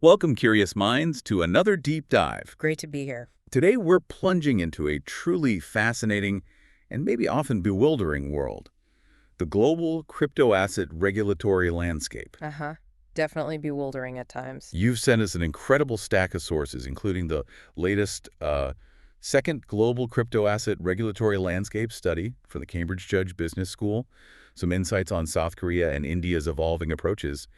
Welcome, curious minds, to another deep dive. Great to be here. Today, we're plunging into a truly fascinating and maybe often bewildering world, the global crypto asset regulatory landscape. Definitely bewildering at times. You've sent us an incredible stack of sources, including the latest second Global Crypto Asset Regulatory Landscape study from the Cambridge Judge Business School, some insights on South Korea and India's evolving approaches,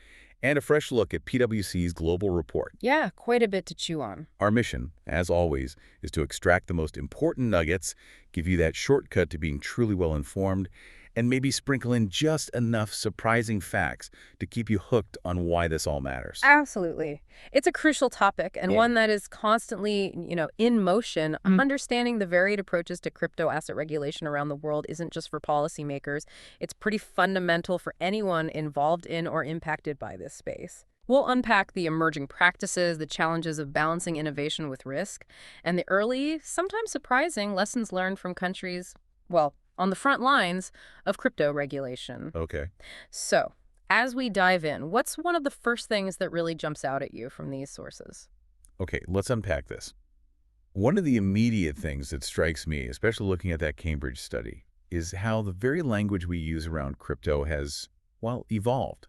and a fresh look at PwC's global report. Yeah, quite a bit to chew on. Our mission, as always, is to extract the most important nuggets, give you that shortcut to being truly well-informed, and maybe sprinkle in just enough surprising facts to keep you hooked on why this all matters. Absolutely. It's a crucial topic and one that is constantly, in motion. Understanding the varied approaches to crypto asset regulation around the world isn't just for policymakers. It's pretty fundamental for anyone involved in or impacted by this space. We'll unpack the emerging practices, the challenges of balancing innovation with risk, and the early, sometimes surprising lessons learned from countries, well, on the front lines of crypto regulation. Okay. So, as we dive in, what's one of the first things that really jumps out at you from these sources? Okay, let's unpack this. One of the immediate things that strikes me, especially looking at that Cambridge study, is how the very language we use around crypto has, well, evolved.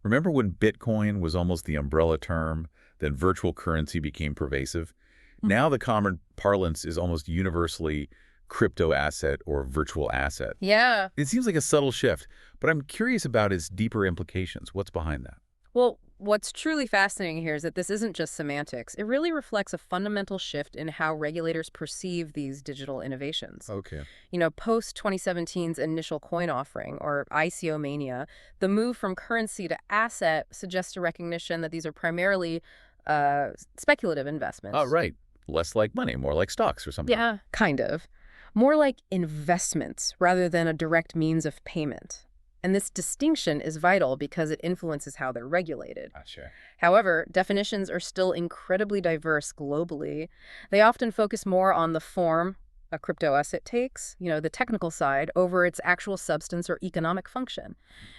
Remember when Bitcoin was almost the umbrella term, then virtual currency became pervasive? Now the common parlance is almost universally crypto asset or virtual asset. Yeah. It seems like a subtle shift, but I'm curious about its deeper implications. What's behind that? Well, what's truly fascinating here is that this isn't just semantics. It really reflects a fundamental shift in how regulators perceive these digital innovations. Okay. Post 2017's initial coin offering, or ICO mania, the move from currency to asset suggests a recognition that these are primarily speculative investments. Oh, right. Less like money, more like stocks or something. Yeah, kind of. More like investments rather than a direct means of payment. And this distinction is vital because it influences how they're regulated. Sure. However, definitions are still incredibly diverse globally. They often focus more on the form a crypto asset takes, the technical side, over its actual substance or economic function.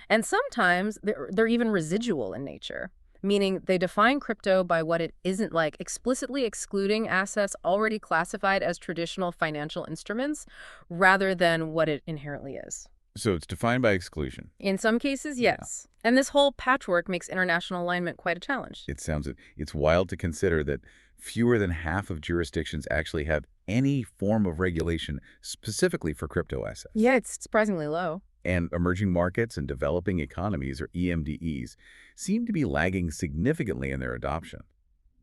And sometimes they're even residual in nature, meaning they define crypto by what it isn't, like explicitly excluding assets already classified as traditional financial instruments rather than what it inherently is. So it's defined by exclusion. In some cases, yes. Yeah. And this whole patchwork makes international alignment quite a challenge. It's wild to consider that fewer than half of jurisdictions actually have any form of regulation specifically for crypto assets. Yeah, it's surprisingly low. And emerging markets and developing economies, or EMDEs, seem to be lagging significantly in their adoption.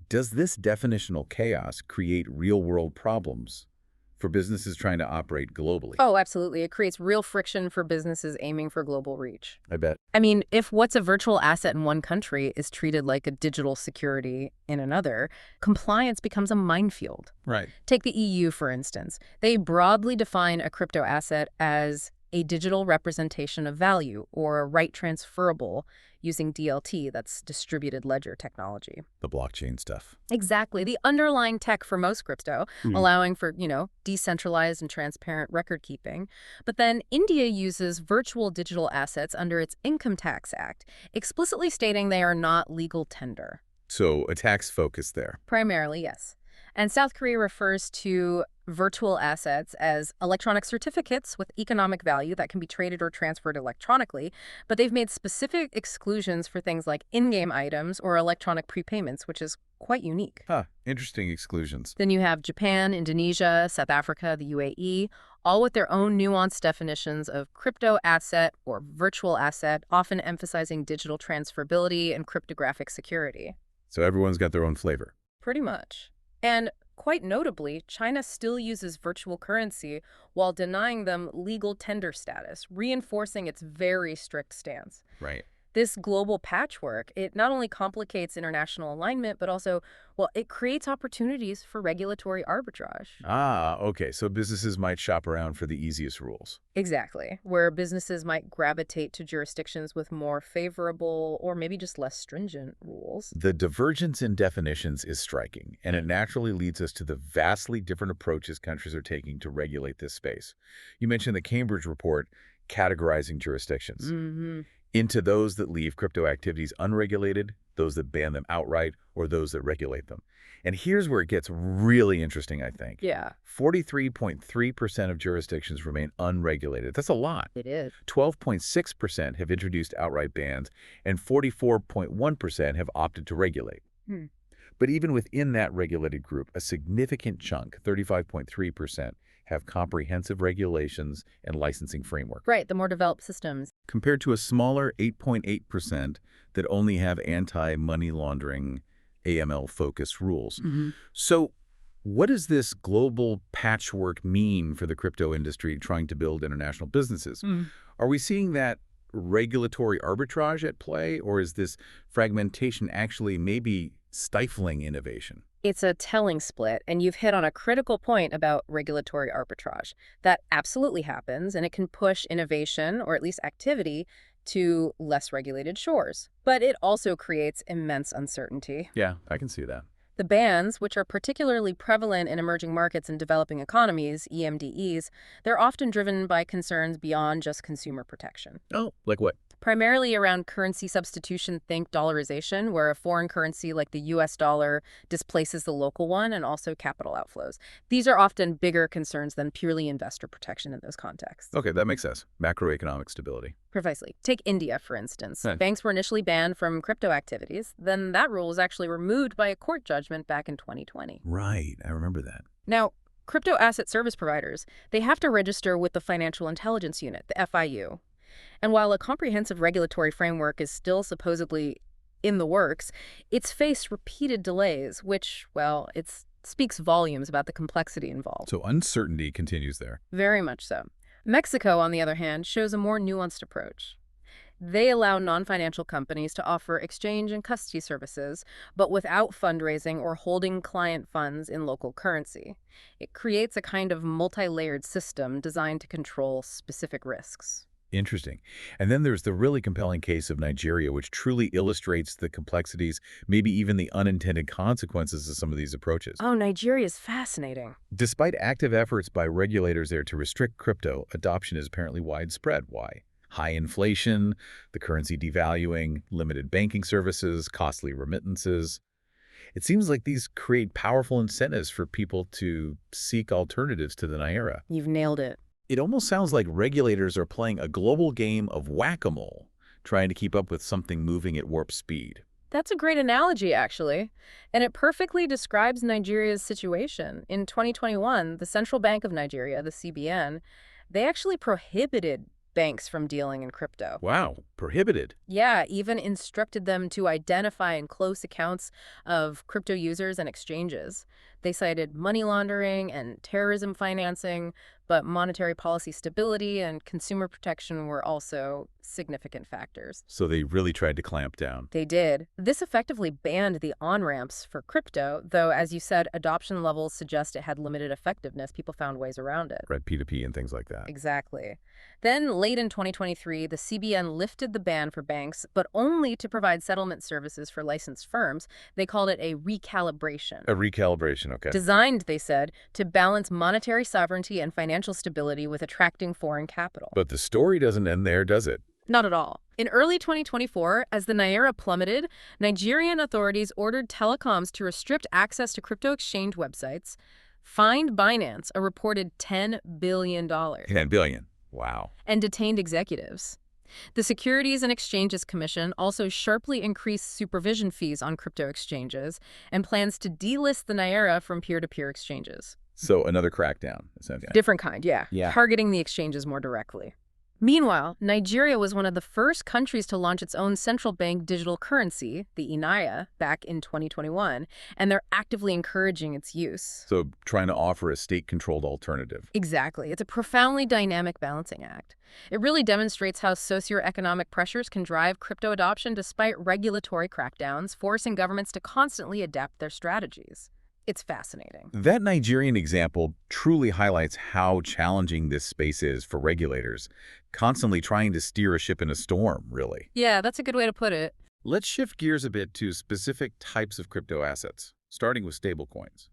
Does this definitional chaos create real-world problems for businesses trying to operate globally? Oh, absolutely. It creates real friction for businesses aiming for global reach. I bet. I mean, if what's a virtual asset in one country is treated like a digital security in another, compliance becomes a minefield. Right. Take the EU, for instance. They broadly define a crypto asset as a digital representation of value or a right transferable using DLT, that's distributed ledger technology. The blockchain stuff. Exactly. The underlying tech for most crypto, allowing for, decentralized and transparent record keeping. But then India uses virtual digital assets under its Income Tax Act, explicitly stating they are not legal tender. So a tax focus there. Primarily, yes. And South Korea refers to virtual assets as electronic certificates with economic value that can be traded or transferred electronically, but they've made specific exclusions for things like in-game items or electronic prepayments, which is quite unique. Interesting exclusions. Then you have Japan, Indonesia, South Africa, the UAE, all with their own nuanced definitions of crypto asset or virtual asset, often emphasizing digital transferability and cryptographic security. So everyone's got their own flavor. Pretty much. And quite notably, China still uses virtual currency while denying them legal tender status, reinforcing its very strict stance. Right. This global patchwork, it not only complicates international alignment, but also, it creates opportunities for regulatory arbitrage. Okay. So businesses might shop around for the easiest rules. Exactly. Where businesses might gravitate to jurisdictions with more favorable or maybe just less stringent rules. The divergence in definitions is striking, and it naturally leads us to the vastly different approaches countries are taking to regulate this space. You mentioned the Cambridge report categorizing jurisdictions into those that leave crypto activities unregulated those that ban them outright, or those that regulate them. And here's where it gets really interesting, I think. Yeah. 43.3% of jurisdictions remain unregulated. That's a lot. It is. 12.6% have introduced outright bans, and 44.1% have opted to regulate. But even within that regulated group, a significant chunk, 35.3%, have comprehensive regulations and licensing framework. Right, the more developed systems. Compared to a smaller 8.8% that only have anti-money laundering, AML-focused rules. So what does this global patchwork mean for the crypto industry trying to build international businesses? Are we seeing that regulatory arbitrage at play, or is this fragmentation actually maybe stifling innovation? It's a telling split, and you've hit on a critical point about regulatory arbitrage. That absolutely happens, and it can push innovation, or at least activity, to less regulated shores. But it also creates immense uncertainty. Yeah, I can see that. The bans, which are particularly prevalent in emerging markets and developing economies, EMDEs, they're often driven by concerns beyond just consumer protection. Oh, like what? Primarily around currency substitution, think dollarization, where a foreign currency like the US dollar displaces the local one, and also capital outflows. These are often bigger concerns than purely investor protection in those contexts. Okay, that makes sense. Macroeconomic stability. Precisely. Take India, for instance. Huh. Banks were initially banned from crypto activities. Then that rule was actually removed by a court judgment back in 2020. Right, I remember that. Now, crypto asset service providers, they have to register with the Financial Intelligence Unit, the FIU. And while a comprehensive regulatory framework is still supposedly in the works, it's faced repeated delays, which, well, it speaks volumes about the complexity involved. So uncertainty continues there. Very much so. Mexico, on the other hand, shows a more nuanced approach. They allow non-financial companies to offer exchange and custody services, but without fundraising or holding client funds in local currency. It creates a kind of multi-layered system designed to control specific risks. Interesting. And then there's the really compelling case of Nigeria, which truly illustrates the complexities, maybe even the unintended consequences of some of these approaches. Oh, Nigeria is fascinating. Despite active efforts by regulators there to restrict crypto, adoption is apparently widespread. Why? High inflation, the currency devaluing, limited banking services, costly remittances. It seems like these create powerful incentives for people to seek alternatives to the Naira. You've nailed it. It almost sounds like regulators are playing a global game of whack-a-mole, trying to keep up with something moving at warp speed. That's a great analogy, actually. And it perfectly describes Nigeria's situation. In 2021, the Central Bank of Nigeria, the CBN, they actually prohibited banks from dealing in crypto. Wow, prohibited. Yeah, even instructed them to identify and close accounts of crypto users and exchanges. They cited money laundering and terrorism financing, but monetary policy stability and consumer protection were also significant factors. So they really tried to clamp down. They did. This effectively banned the on-ramps for crypto, though, as you said, adoption levels suggest it had limited effectiveness. People found ways around it. Right, P2P and things like that. Exactly. Then, late in 2023, the CBN lifted the ban for banks, but only to provide settlement services for licensed firms. They called it a recalibration. A recalibration, okay. Designed, they said, to balance monetary sovereignty and financial stability with attracting foreign capital. But the story doesn't end there, does it? Not at all. In early 2024, as the Naira plummeted, Nigerian authorities ordered telecoms to restrict access to crypto exchange websites, fined Binance a reported $10 billion. 10 billion. Wow. And detained executives. The Securities and Exchanges Commission also sharply increased supervision fees on crypto exchanges and plans to delist the Naira from peer-to-peer exchanges. So another crackdown, essentially. Different kind, yeah. Yeah. Targeting the exchanges more directly. Meanwhile, Nigeria was one of the first countries to launch its own central bank digital currency, the Naira, back in 2021, and they're actively encouraging its use. So trying to offer a state-controlled alternative. Exactly. It's a profoundly dynamic balancing act. It really demonstrates how socioeconomic pressures can drive crypto adoption despite regulatory crackdowns, forcing governments to constantly adapt their strategies. It's fascinating. That Nigerian example truly highlights how challenging this space is for regulators, constantly trying to steer a ship in a storm, really. Yeah, that's a good way to put it. Let's shift gears a bit to specific types of crypto assets, starting with stablecoins.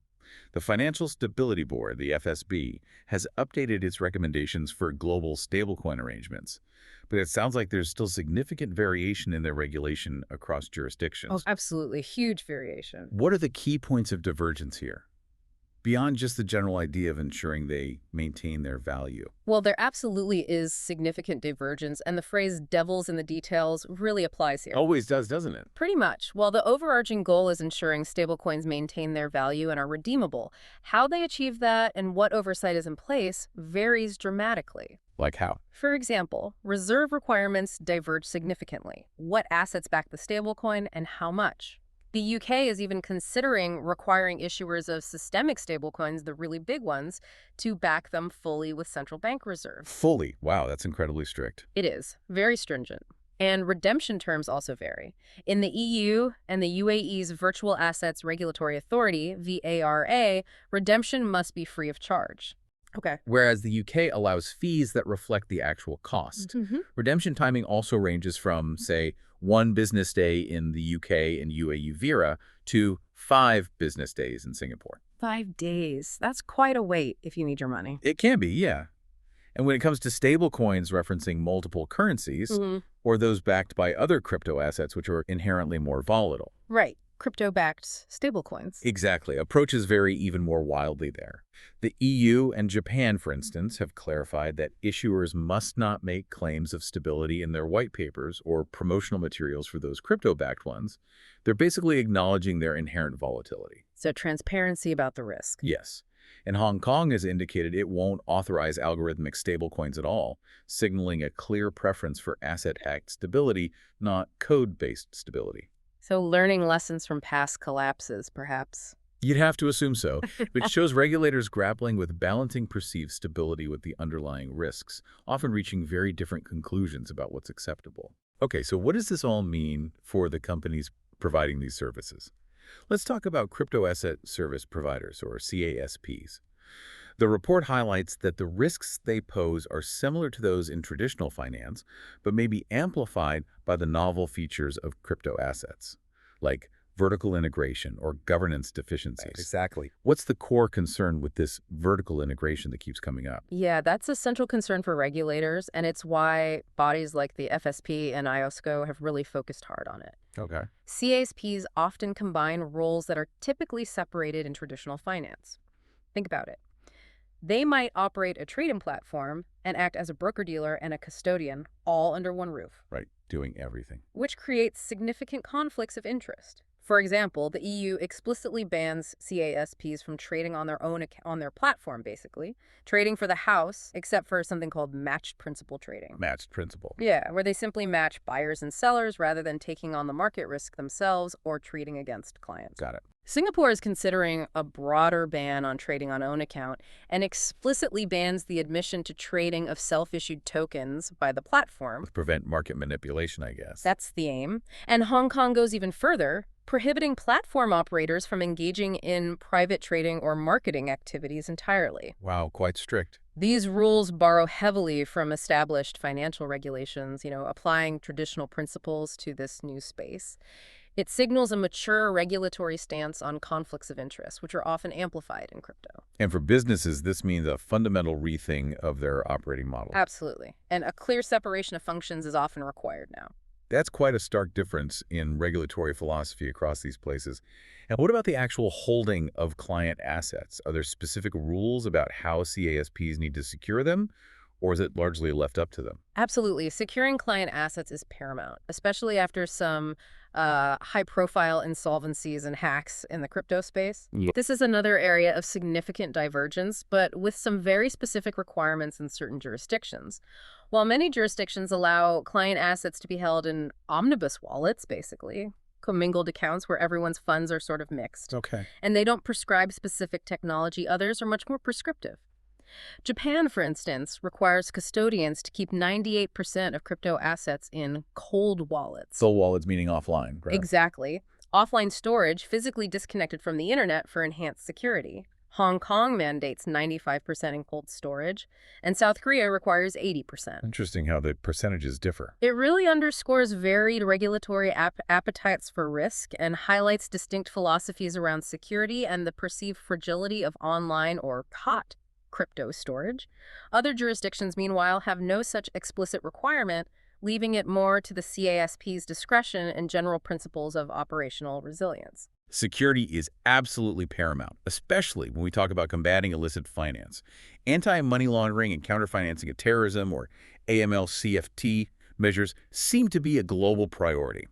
The Financial Stability Board, the FSB, has updated its recommendations for global stablecoin arrangements. But it sounds like there's still significant variation in their regulation across Oh, jurisdictions. absolutely. Huge variation. What are the key points of divergence here, beyond just the general idea of ensuring they maintain their value? Well, there absolutely is significant divergence, and the phrase "devil's in the details" really applies here. Always does, doesn't it? Pretty much. While the overarching goal is ensuring stablecoins maintain their value and are redeemable, how they achieve that and what oversight is in place varies dramatically. Like how? For example, reserve requirements diverge significantly. What assets back the stablecoin and how much? The UK is even considering requiring issuers of systemic stablecoins, the really big ones, to back them fully with central bank reserves. Fully. Wow, that's incredibly strict. It is very stringent. And redemption terms also vary. In the EU and the UAE's Virtual Assets Regulatory Authority, VARA, redemption must be free of charge. Okay. Whereas the UK allows fees that reflect the actual cost. Redemption timing also ranges from, say, 1 business day in the UK and UAE VERA to 5 business days in Singapore. 5 days. That's quite a wait if you need your money. It can be, yeah. And when it comes to stablecoins referencing multiple currencies, or those backed by other crypto assets which are inherently more volatile. Right. Crypto-backed stablecoins. Exactly. Approaches vary even more wildly there. The EU and Japan, for instance, have clarified that issuers must not make claims of stability in their white papers or promotional materials for those crypto-backed ones. They're basically acknowledging their inherent volatility. So transparency about the risk. Yes. And Hong Kong has indicated it won't authorize algorithmic stablecoins at all, signaling a clear preference for asset-backed stability, not code-based stability. So learning lessons from past collapses, perhaps. You'd have to assume so, which shows regulators grappling with balancing perceived stability with the underlying risks, often reaching very different conclusions about what's acceptable. Okay, so what does this all mean for the companies providing these services? Let's talk about crypto asset service providers, or CASPs. The report highlights that the risks they pose are similar to those in traditional finance, but may be amplified by the novel features of crypto assets, like vertical integration or governance deficiencies. Exactly. What's the core concern with this vertical integration that keeps coming up? Yeah, that's a central concern for regulators, and it's why bodies like the FSP and IOSCO have really focused hard on it. Okay. CASPs often combine roles that are typically separated in traditional finance. Think about it. They might operate a trading platform and act as a broker-dealer and a custodian, all under one roof. Right, doing everything. Which creates significant conflicts of interest. For example, the EU explicitly bans CASPs from trading on their own on their platform, basically, trading for the house, except for something called matched principal trading. Matched principle. Yeah, where they simply match buyers and sellers rather than taking on the market risk themselves or trading against clients. Got it. Singapore is considering a broader ban on trading on own account and explicitly bans the admission to trading of self-issued tokens by the platform. To prevent market manipulation, I guess. That's the aim. And Hong Kong goes even further, prohibiting platform operators from engaging in private trading or marketing activities entirely. Wow, quite strict. These rules borrow heavily from established financial regulations, applying traditional principles to this new space. It signals a mature regulatory stance on conflicts of interest, which are often amplified in crypto. And for businesses, this means a fundamental rethink of their operating model. Absolutely. And a clear separation of functions is often required now. That's quite a stark difference in regulatory philosophy across these places. And what about the actual holding of client assets? Are there specific rules about how CASPs need to secure them, or is it largely left up to them? Absolutely. Securing client assets is paramount, especially after some high-profile insolvencies and hacks in the crypto space. Yeah. This is another area of significant divergence, but with some very specific requirements in certain jurisdictions. While many jurisdictions allow client assets to be held in omnibus wallets, basically, commingled accounts where everyone's funds are sort of mixed, Okay. and they don't prescribe specific technology, others are much more prescriptive. Japan, for instance, requires custodians to keep 98% of crypto assets in cold wallets. Cold wallets meaning offline, right? Exactly. Offline storage, physically disconnected from the internet for enhanced security. Hong Kong mandates 95% in cold storage, and South Korea requires 80%. Interesting how the percentages differ. It really underscores varied regulatory appetites for risk and highlights distinct philosophies around security and the perceived fragility of online or hot crypto storage. Other jurisdictions, meanwhile, have no such explicit requirement, leaving it more to the CASP's discretion and general principles of operational resilience. Security is absolutely paramount, especially when we talk about combating illicit finance. Anti-money laundering and counter-financing of terrorism, or AML-CFT measures, seem to be a global priority.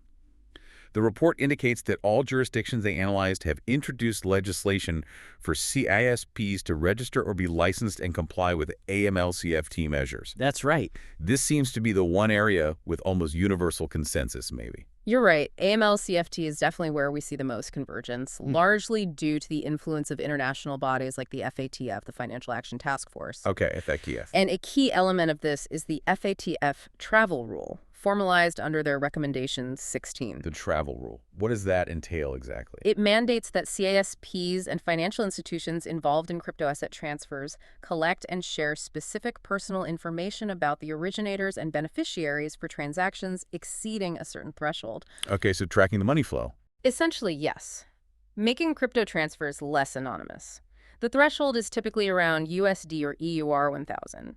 The report indicates that all jurisdictions they analyzed have introduced legislation for CASPs to register or be licensed and comply with AML-CFT measures. That's right. This seems to be the one area with almost universal consensus, maybe. You're right. AML-CFT is definitely where we see the most convergence, largely due to the influence of international bodies like the FATF, the Financial Action Task Force. Okay, FATF. And a key element of this is the FATF travel rule, formalized under their Recommendation 16. The travel rule. What does that entail exactly? It mandates that CASPs and financial institutions involved in crypto asset transfers collect and share specific personal information about the originators and beneficiaries for transactions exceeding a certain threshold. Okay, so tracking the money flow. Essentially, yes. Making crypto transfers less anonymous. The threshold is typically around USD or EUR 1000.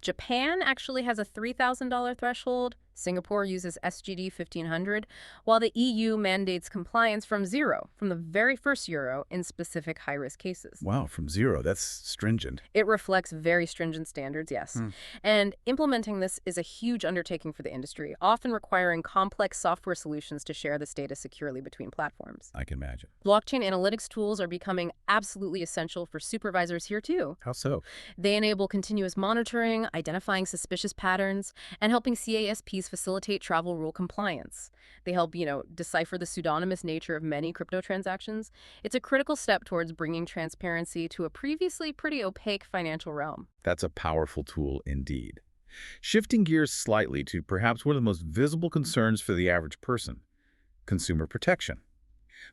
Japan actually has a $3,000 threshold. Singapore uses SGD 1500, while the EU mandates compliance from zero, from the very first euro, in specific high-risk cases. Wow, from zero. That's stringent. It reflects very stringent standards, yes. And implementing this is a huge undertaking for the industry, often requiring complex software solutions to share this data securely between platforms. I can imagine. Blockchain analytics tools are becoming absolutely essential for supervisors here, too. How so? They enable continuous monitoring, identifying suspicious patterns, and helping CASPs facilitate travel rule compliance. They help, decipher the pseudonymous nature of many crypto transactions. It's a critical step towards bringing transparency to a previously pretty opaque financial realm. That's a powerful tool indeed. Shifting gears slightly to perhaps one of the most visible concerns for the average person, consumer protection.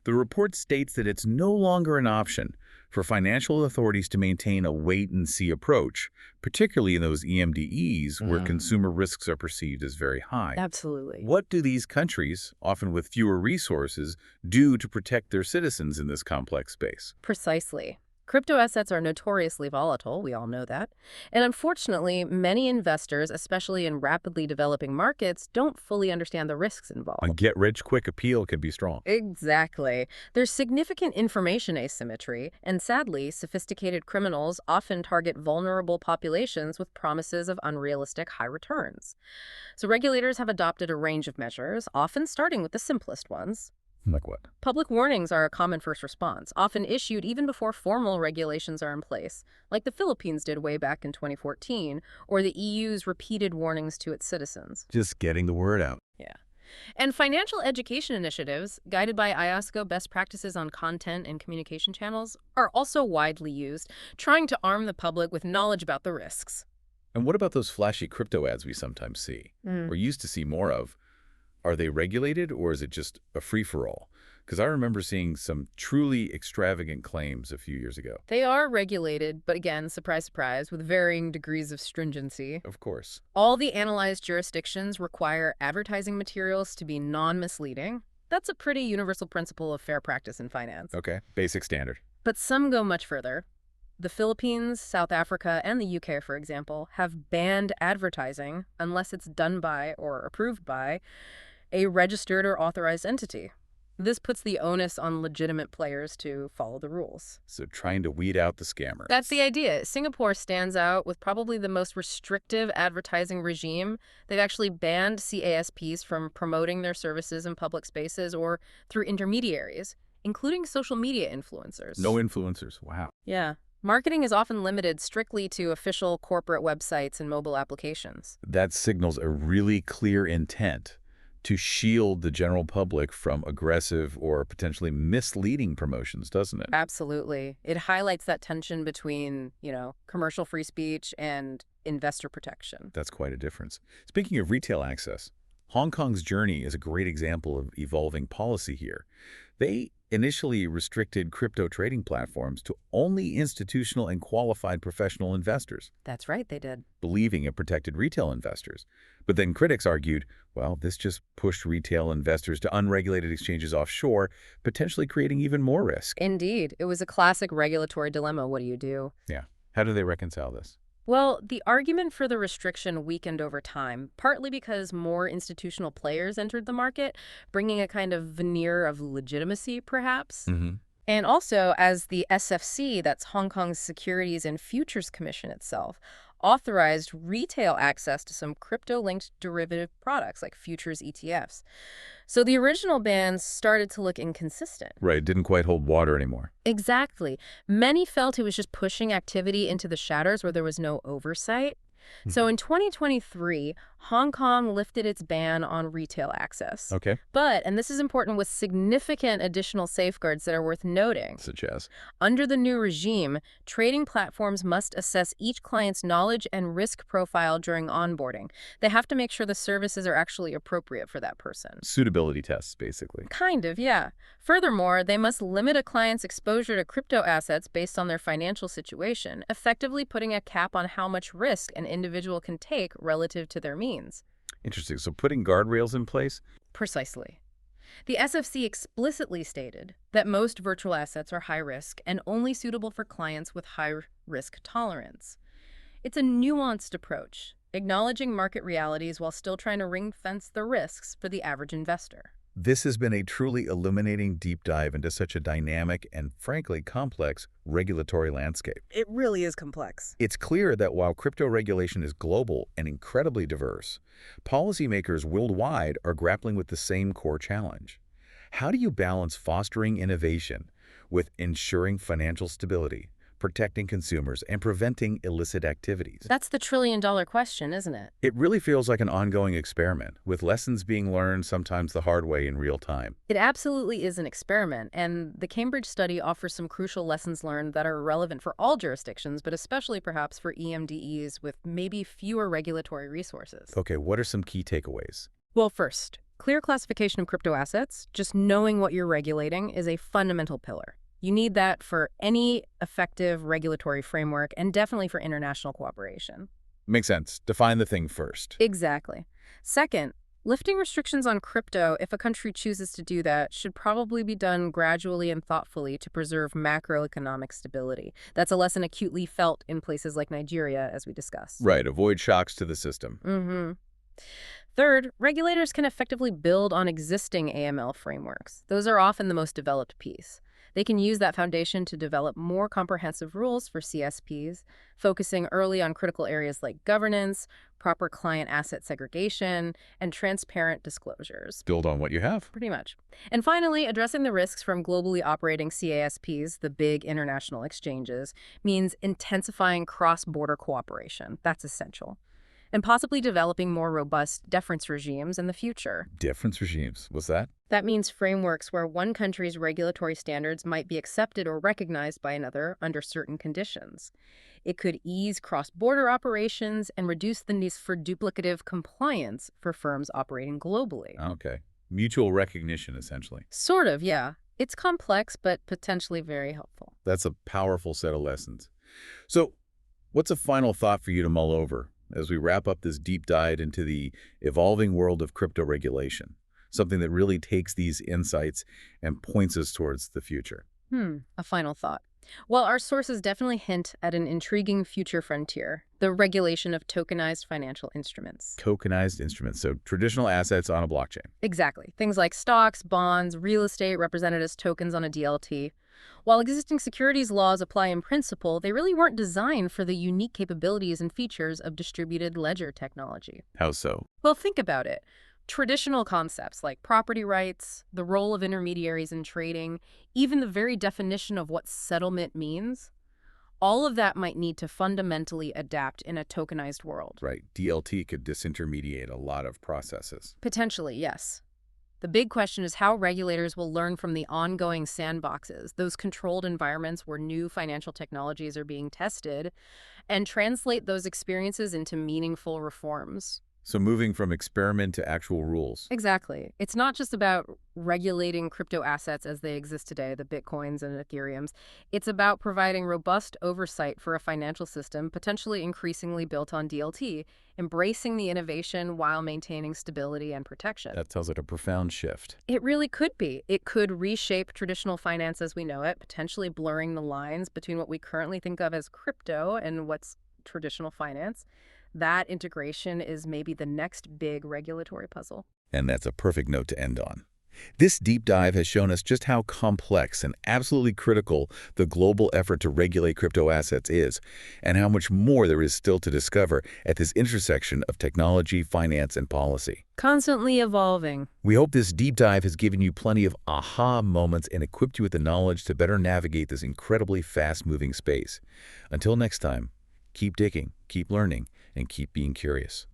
The report states that it's no longer an option for financial authorities to maintain a wait-and-see approach, particularly in those EMDEs where consumer risks are perceived as very high. Absolutely. What do these countries, often with fewer resources, do to protect their citizens in this complex space? Precisely. Crypto assets are notoriously volatile, we all know that. And unfortunately, many investors, especially in rapidly developing markets, don't fully understand the risks involved. A get-rich-quick appeal can be strong. Exactly. There's significant information asymmetry, and sadly, sophisticated criminals often target vulnerable populations with promises of unrealistic high returns. So regulators have adopted a range of measures, often starting with the simplest ones. Like what? Public warnings are a common first response, often issued even before formal regulations are in place, like the Philippines did way back in 2014, or the EU's repeated warnings to its citizens. Just getting the word out. Yeah. And financial education initiatives, guided by IOSCO best practices on content and communication channels, are also widely used, trying to arm the public with knowledge about the risks. And what about those flashy crypto ads we sometimes see, or used to see more of? Are they regulated, or is it just a free-for-all? Because I remember seeing some truly extravagant claims a few years ago. They are regulated, but again, surprise, surprise, with varying degrees of stringency. Of course. All the analyzed jurisdictions require advertising materials to be non-misleading. That's a pretty universal principle of fair practice in finance. Okay, basic standard. But some go much further. The Philippines, South Africa, and the UK, for example, have banned advertising unless it's done by or approved by a registered or authorized entity. This puts the onus on legitimate players to follow the rules. So trying to weed out the scammers. That's the idea. Singapore stands out with probably the most restrictive advertising regime. They've actually banned CASPs from promoting their services in public spaces or through intermediaries, including social media influencers. No influencers. Wow. Yeah. Marketing is often limited strictly to official corporate websites and mobile applications. That signals a really clear intent to shield the general public from aggressive or potentially misleading promotions, doesn't it? Absolutely. It highlights that tension between, commercial free speech and investor protection. That's quite a difference. Speaking of retail access, Hong Kong's journey is a great example of evolving policy here. They initially restricted crypto trading platforms to only institutional and qualified professional investors, That's right, they did. believing it protected retail investors. But then critics argued, well, this just pushed retail investors to unregulated exchanges offshore, potentially creating even more risk. Indeed, it was a classic regulatory dilemma. What do you do? Yeah. How do they reconcile this? Well, the argument for the restriction weakened over time, partly because more institutional players entered the market, bringing a kind of veneer of legitimacy, perhaps. Mm-hmm. And also, as the SFC, that's Hong Kong's Securities and Futures Commission itself, authorized retail access to some crypto-linked derivative products like futures ETFs. So the original bans started to look inconsistent. Right. Didn't quite hold water anymore. Exactly. Many felt it was just pushing activity into the shadows where there was no oversight. So in 2023, Hong Kong lifted its ban on retail access. Okay. But, and this is important, with significant additional safeguards that are worth noting. Such as? Under the new regime, trading platforms must assess each client's knowledge and risk profile during onboarding. They have to make sure the services are actually appropriate for that person. Suitability tests, basically. Kind of, yeah. Furthermore, they must limit a client's exposure to crypto assets based on their financial situation, effectively putting a cap on how much risk an individual can take relative to their means. Interesting. So putting guardrails in place? Precisely. The SFC explicitly stated that most virtual assets are high risk and only suitable for clients with high risk tolerance. It's a nuanced approach, acknowledging market realities while still trying to ring-fence the risks for the average investor. This has been a truly illuminating deep dive into such a dynamic and, frankly, complex regulatory landscape. It really is complex. It's clear that while crypto regulation is global and incredibly diverse, policymakers worldwide are grappling with the same core challenge. How do you balance fostering innovation with ensuring financial stability, protecting consumers, and preventing illicit activities? That's the trillion-dollar question, isn't it? It really feels like an ongoing experiment, with lessons being learned sometimes the hard way in real time. It absolutely is an experiment, and the Cambridge study offers some crucial lessons learned that are relevant for all jurisdictions, but especially perhaps for EMDEs with maybe fewer regulatory resources. Okay, what are some key takeaways? Well, first, clear classification of crypto assets, just knowing what you're regulating, is a fundamental pillar. You need that for any effective regulatory framework and definitely for international cooperation. Makes sense. Define the thing first. Exactly. Second, lifting restrictions on crypto, if a country chooses to do that, should probably be done gradually and thoughtfully to preserve macroeconomic stability. That's a lesson acutely felt in places like Nigeria, as we discussed. Right, avoid shocks to the system. Mm-hmm. Third, regulators can effectively build on existing AML frameworks. Those are often the most developed piece. They can use that foundation to develop more comprehensive rules for CSPs, focusing early on critical areas like governance, proper client asset segregation, and transparent disclosures. Build on what you have. Pretty much. And finally, addressing the risks from globally operating CASPs, the big international exchanges, means intensifying cross-border cooperation. That's essential. And possibly developing more robust deference regimes in the future. Deference regimes. What's that? That means frameworks where one country's regulatory standards might be accepted or recognized by another under certain conditions. It could ease cross-border operations and reduce the need for duplicative compliance for firms operating globally. Okay. Mutual recognition, essentially. Sort of, yeah. It's complex, but potentially very helpful. That's a powerful set of lessons. So, what's a final thought for you to mull over as we wrap up this deep dive into the evolving world of crypto regulation, something that really takes these insights and points us towards the future? A final thought. Well, our sources definitely hint at an intriguing future frontier, the regulation of tokenized financial instruments. Tokenized instruments, so traditional assets on a blockchain. Exactly. Things like stocks, bonds, real estate represented as tokens on a DLT. While existing securities laws apply in principle, they really weren't designed for the unique capabilities and features of distributed ledger technology. How so? Well, think about it. Traditional concepts like property rights, the role of intermediaries in trading, even the very definition of what settlement means, all of that might need to fundamentally adapt in a tokenized world. Right. DLT could disintermediate a lot of processes. Potentially, yes. The big question is how regulators will learn from the ongoing sandboxes, those controlled environments where new financial technologies are being tested, and translate those experiences into meaningful reforms. So moving from experiment to actual rules. Exactly. It's not just about regulating crypto assets as they exist today, the Bitcoins and Ethereums. It's about providing robust oversight for a financial system, potentially increasingly built on DLT, embracing the innovation while maintaining stability and protection. That sounds like a profound shift. It really could be. It could reshape traditional finance as we know it, potentially blurring the lines between what we currently think of as crypto and what's traditional finance. That integration is maybe the next big regulatory puzzle. And that's a perfect note to end on. This deep dive has shown us just how complex and absolutely critical the global effort to regulate crypto assets is, and how much more there is still to discover at this intersection of technology, finance, and policy. Constantly evolving. We hope this deep dive has given you plenty of aha moments and equipped you with the knowledge to better navigate this incredibly fast-moving space. Until next time, keep digging, keep learning, and keep being curious.